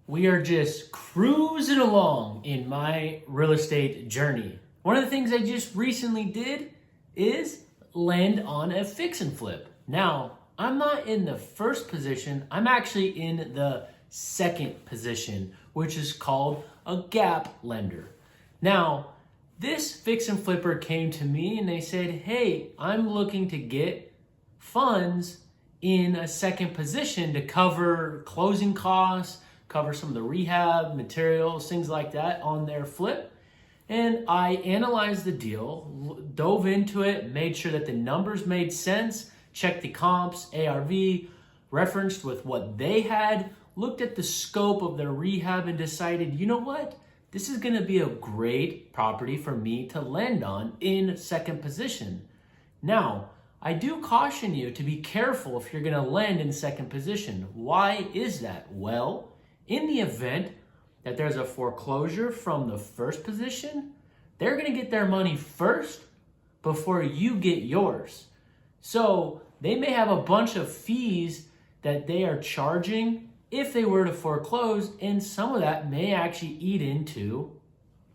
We are just cruising along in my real estate journey. One of the things I just recently did is land on a fix and flip. Now, I'm not in the first position, I'm actually in the second position, which is called a gap lender. Now, this fix and flipper came to me and they said, hey, I'm looking to get funds in a second position to cover closing costs, cover some of the rehab materials, things like that on their flip. And I analyzed the deal, dove into it, made sure that the numbers made sense, checked the comps, ARV, referenced with what they had, looked at the scope of their rehab and decided, you know what? This is gonna be a great property for me to lend on in second position. Now, I do caution you to be careful if you're gonna lend in second position. Why is that? Well, in the event that there's a foreclosure from the first position, they're gonna get their money first before you get yours. So they may have a bunch of fees that they are charging if they were to foreclose, and some of that may actually eat into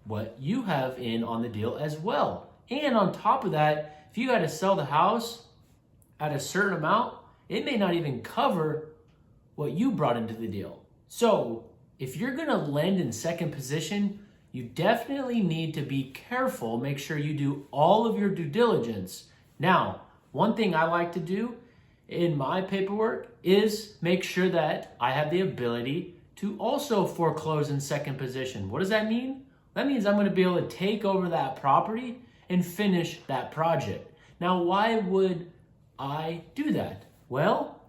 what you have in on the deal as well. And on top of that, if you had to sell the house at a certain amount, it may not even cover what you brought into the deal. So if you're gonna lend in second position, you definitely need to be careful, make sure you do all of your due diligence. Now, one thing I like to do in my paperwork is make sure that I have the ability to also foreclose in second position. What does that mean? That means I'm gonna be able to take over that property and finish that project. Now, why would I do that? Well,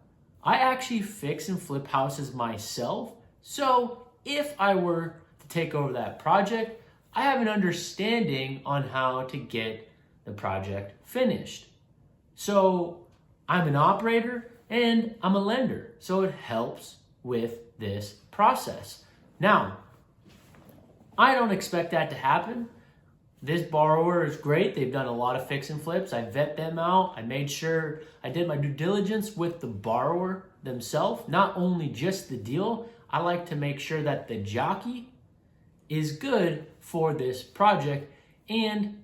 I actually fix and flip houses myself. So if I were to take over that project, I have an understanding on how to get the project finished. So I'm an operator and I'm a lender. So it helps with this process. Now, I don't expect that to happen. This borrower is great. They've done a lot of fix and flips. I vet them out. I made sure I did my due diligence with the borrower themselves, not only just the deal. I like to make sure that the jockey is good for this project and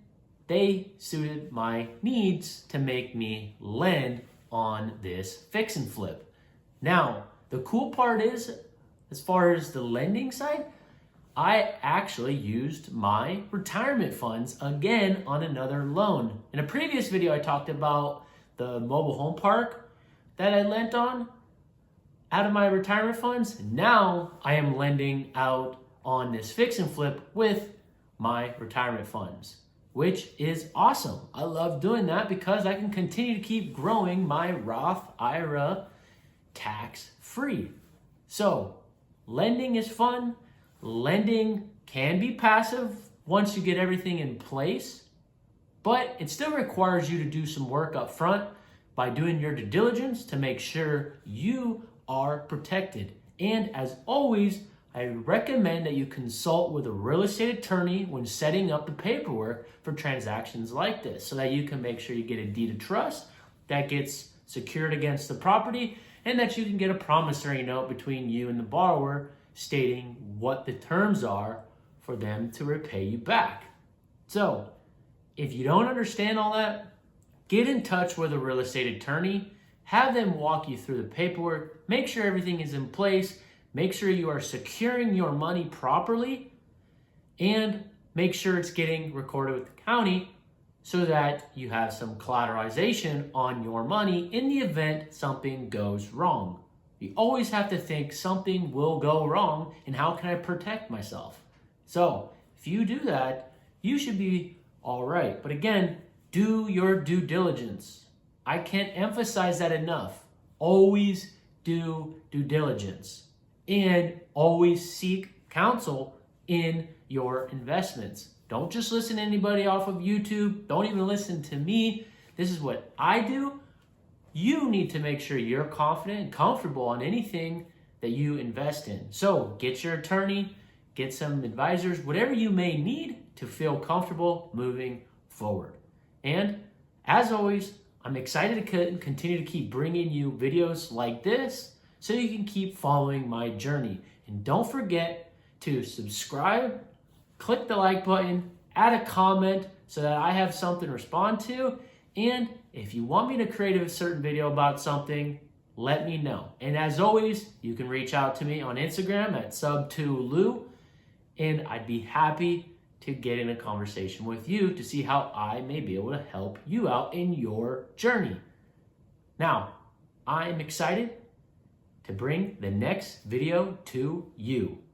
they suited my needs to make me lend on this fix and flip. Now, the cool part is, as far as the lending side, I actually used my retirement funds again on another loan. In a previous video, I talked about the mobile home park that I lent on out of my retirement funds. Now I am lending out on this fix and flip with my retirement funds, which is awesome. I love doing that because I can continue to keep growing my Roth IRA tax free. So lending is fun. Lending can be passive once you get everything in place, but it still requires you to do some work up front by doing your due diligence to make sure you are protected. And as always, I recommend that you consult with a real estate attorney when setting up the paperwork for transactions like this so that you can make sure you get a deed of trust that gets secured against the property and that you can get a promissory note between you and the borrower stating what the terms are for them to repay you back. So if you don't understand all that, get in touch with a real estate attorney, have them walk you through the paperwork, make sure everything is in place, make sure you are securing your money properly, and make sure it's getting recorded with the county so that you have some collateralization on your money in the event something goes wrong. You always have to think something will go wrong and how can I protect myself? So if you do that, you should be all right. But again, do your due diligence. I can't emphasize that enough. Always do due diligence and always seek counsel in your investments. Don't just listen to anybody off of YouTube. Don't even listen to me. This is what I do. You need to make sure you're confident and comfortable on anything that you invest in. So get your attorney, get some advisors, whatever you may need to feel comfortable moving forward. And as always, I'm excited to continue to keep bringing you videos like this so you can keep following my journey. And don't forget to subscribe, click the like button, add a comment so that I have something to respond to. And if you want me to create a certain video about something, let me know. And as always, you can reach out to me on Instagram at sub2lu, and I'd be happy to get in a conversation with you to see how I may be able to help you out in your journey. Now, I'm excited to bring the next video to you.